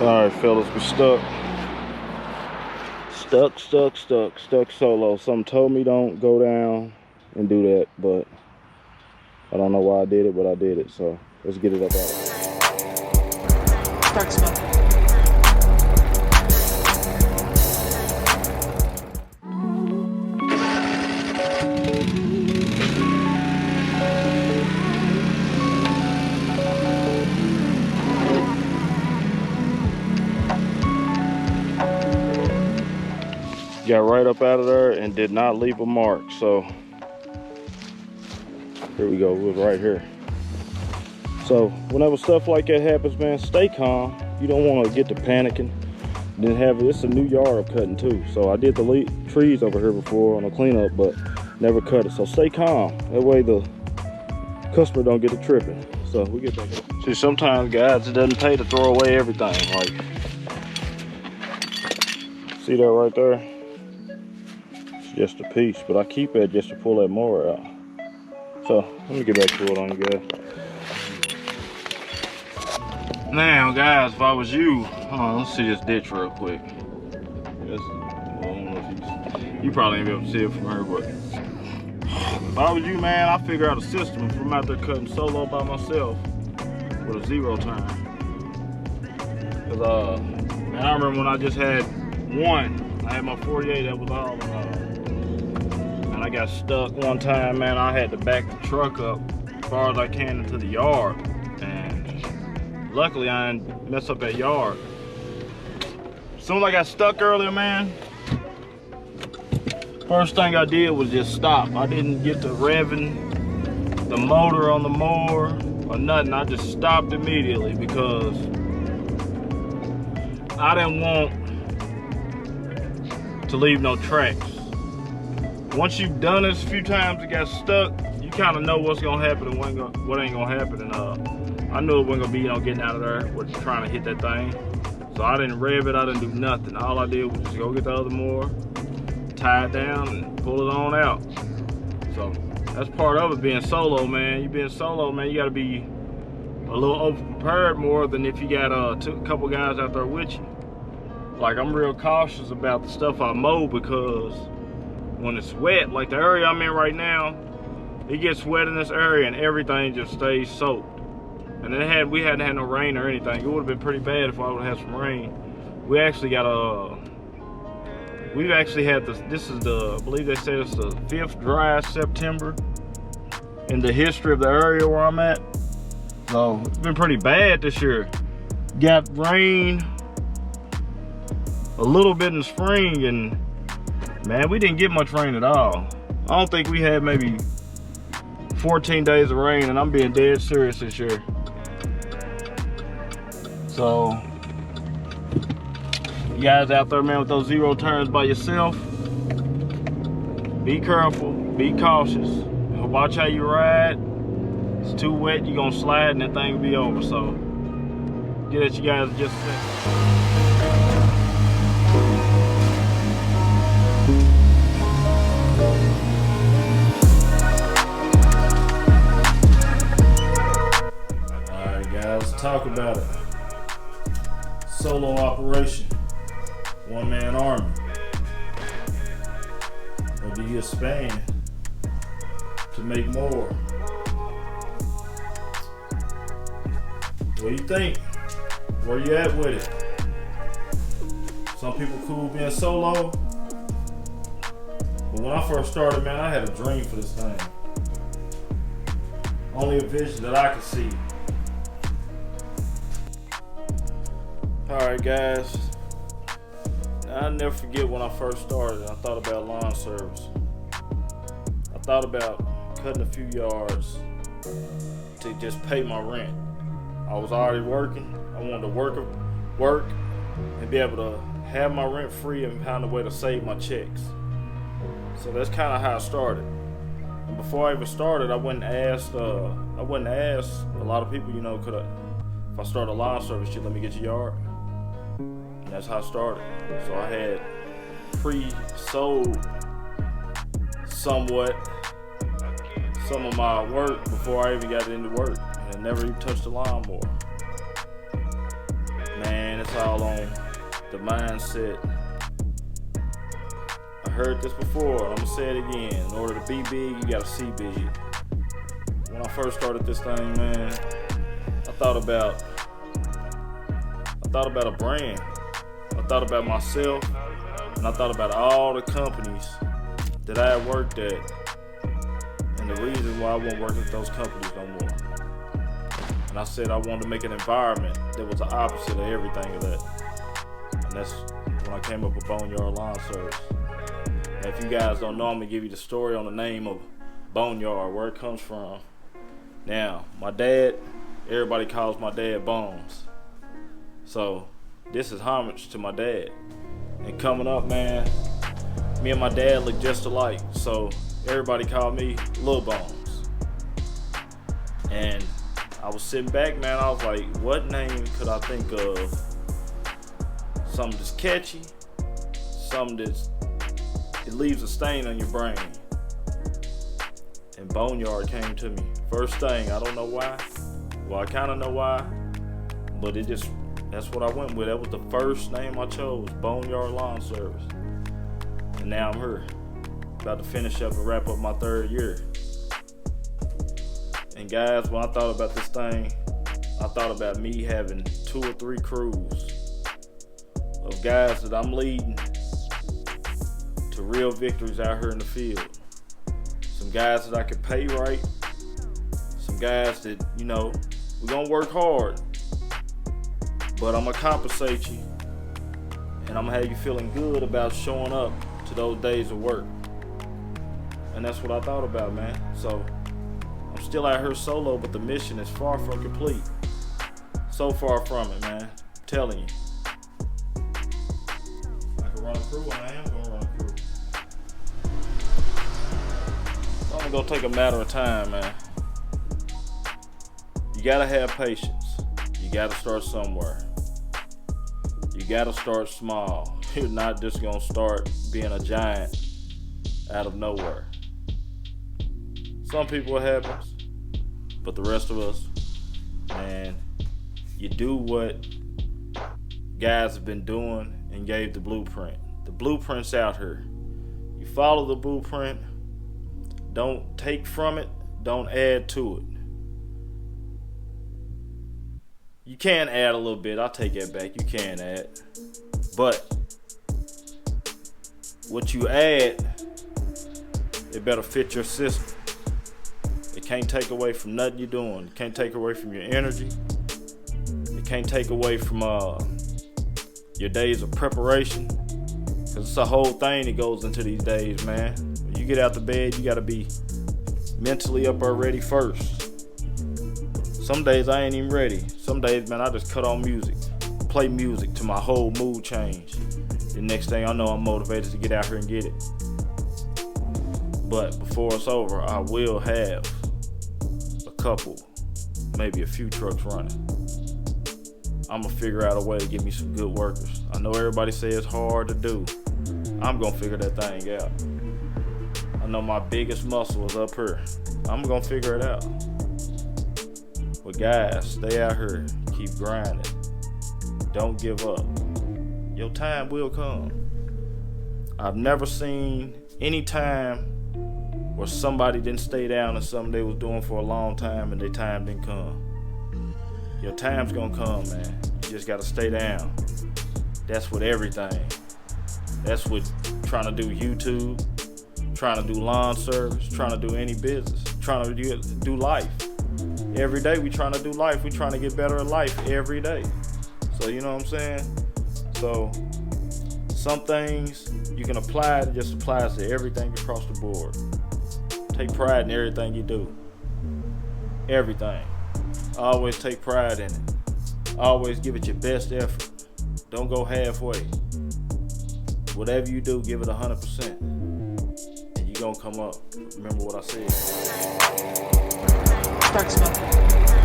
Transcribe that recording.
Alright, fellas, we stuck solo. Something told me don't go down and do that, but I don't know why I did it, but I did it. So let's get it up out. Start smoking. Got right up out of there and did not leave a mark. So here we go, we're right here. So whenever stuff like that happens, man, stay calm. You don't want to get to panicking. Then it's a new yard I'm cutting too. So I did the trees over here before on a cleanup, but never cut it. So stay calm. That way the customer don't get to tripping. So we get back. See, sometimes guys, it doesn't pay to throw away everything. Like, see that right there? Just a piece, but I keep it just to pull that mower out. So let me get back to it on you guys. Now guys, if I was you, hold on, let's see this ditch real quick. Well, I don't know if you probably ain't be able to see it from here, but if I was you, man, I'd figure out a system if I'm out there cutting solo by myself with a 0 turn. Cause man, I remember when I just had one, I had my 48, that was all. I got stuck one time, man. I had to back the truck up as far as I can into the yard, and luckily I didn't mess up that yard. As soon as I got stuck earlier, man, first thing I did was just stop. I didn't get to revving the motor on the mower or nothing. I just stopped immediately because I didn't want to leave no tracks. Once you've done this a few times and got stuck, you kind of know what's gonna happen and what ain't gonna happen. And I knew it wasn't gonna be, getting out of there with trying to hit that thing. So I didn't rev it, I didn't do nothing. All I did was just go get the other mower, tie it down, and pull it on out. So that's part of it, being solo, man. You being solo, man, you gotta be a little over prepared more than if you got a couple guys out there with you. Like, I'm real cautious about the stuff I mow because when it's wet, like the area I'm in right now, it gets wet in this area and everything just stays soaked. And then we hadn't had no rain or anything. It would have been pretty bad if I would have had some rain. We actually got we've actually had this is I believe they said it's the 5th driest September in the history of the area where I'm at. So it's been pretty bad this year. Got rain a little bit in the spring, and man, we didn't get much rain at all. I don't think we had maybe 14 days of rain, and I'm being dead serious this year. So, you guys out there, man, with those 0 turns by yourself, be careful, be cautious, watch how you ride. If it's too wet, you're gonna slide and that thing will be over. So, get at you guys in just a second. Let's talk about it. Solo operation, one-man army. Or do you expand to make more? What do you think? Where you at with it? Some people cool being solo, but when I first started, man, I had a dream for this thing. Only a vision that I could see. Alright guys, I'll never forget when I first started, I thought about lawn service. I thought about cutting a few yards to just pay my rent. I was already working. I wanted to work and be able to have my rent free and find a way to save my checks. So that's kind of how I started. And before I even started, I went and asked a lot of people, could I, if I started a lawn service, you let me get your yard? And that's how I started. So I had pre-sold somewhat some of my work before I even got into work, and I never even touched the lawnmower. Man, it's it's all on the mindset. I heard this before, I'm gonna say it again. In order to be big, you gotta see big. When I first started this thing, man, I thought about a brand. I thought about myself, and I thought about all the companies that I had worked at, and the reason why I won't work at those companies no more. And I said I wanted to make an environment that was the opposite of everything of that. And that's when I came up with Boneyard Lawn Service. And if you guys don't know, I'm gonna give you the story on the name of Boneyard, where it comes from. Now, my dad, everybody calls my dad Bones. So this is homage to my dad. And coming up, man, me and my dad look just alike. So everybody called me Lil Bones. And I was sitting back, man, I was like, what name could I think of? Something that's catchy, something that's, it leaves a stain on your brain. And Boneyard came to me. First thing, I don't know why. Well, I kind of know why, but it just, that's what I went with. That was the first name I chose, Boneyard Lawn Service. And now I'm here, about to finish up and wrap up my 3rd year. And guys, when I thought about this thing, I thought about me having 2 or 3 crews of guys that I'm leading to real victories out here in the field. Some guys that I could pay right. Some guys that, you know, we're gonna work hard, but I'm gonna compensate you, and I'm gonna have you feeling good about showing up to those days of work. And that's what I thought about, man. So I'm still out here solo, but the mission is far from complete. So far from it, man. I'm telling you. I can run a crew, and I am gonna run a crew. It's only gonna take a matter of time, man. You gotta have patience. You gotta start somewhere. You gotta start small. You're not just gonna start being a giant out of nowhere. Some people it happens, but the rest of us, man, you do what guys have been doing and gave the blueprint. The blueprint's out here. You follow the blueprint. Don't take from it. Don't add to it. You can add a little bit. I'll take that back. You can add. But what you add, it better fit your system. It can't take away from nothing you're doing. It can't take away from your energy. It can't take away from your days of preparation. Because it's a whole thing that goes into these days, man. When you get out the bed, you got to be mentally up already first. Some days I ain't even ready. Some days, man, I just cut on music. Play music till my whole mood change. The next thing I know, I'm motivated to get out here and get it. But before it's over, I will have a couple, maybe a few trucks running. I'm gonna figure out a way to get me some good workers. I know everybody say it's hard to do. I'm gonna figure that thing out. I know my biggest muscle is up here. I'm gonna figure it out. But guys, stay out here, keep grinding. Don't give up. Your time will come. I've never seen any time where somebody didn't stay down in something they was doing for a long time and their time didn't come. Your time's gonna come, man. You just gotta stay down. That's with everything. That's with trying to do YouTube, trying to do lawn service, trying to do any business, trying to do life. Every day we trying to do life. We trying to get better at life every day. So you know what I'm saying? So some things you can apply, it just applies to everything across the board. Take pride in everything you do. Everything. Always take pride in it. Always give it your best effort. Don't go halfway. Whatever you do, give it 100%. And you're gonna come up. Remember what I said. Start smoking.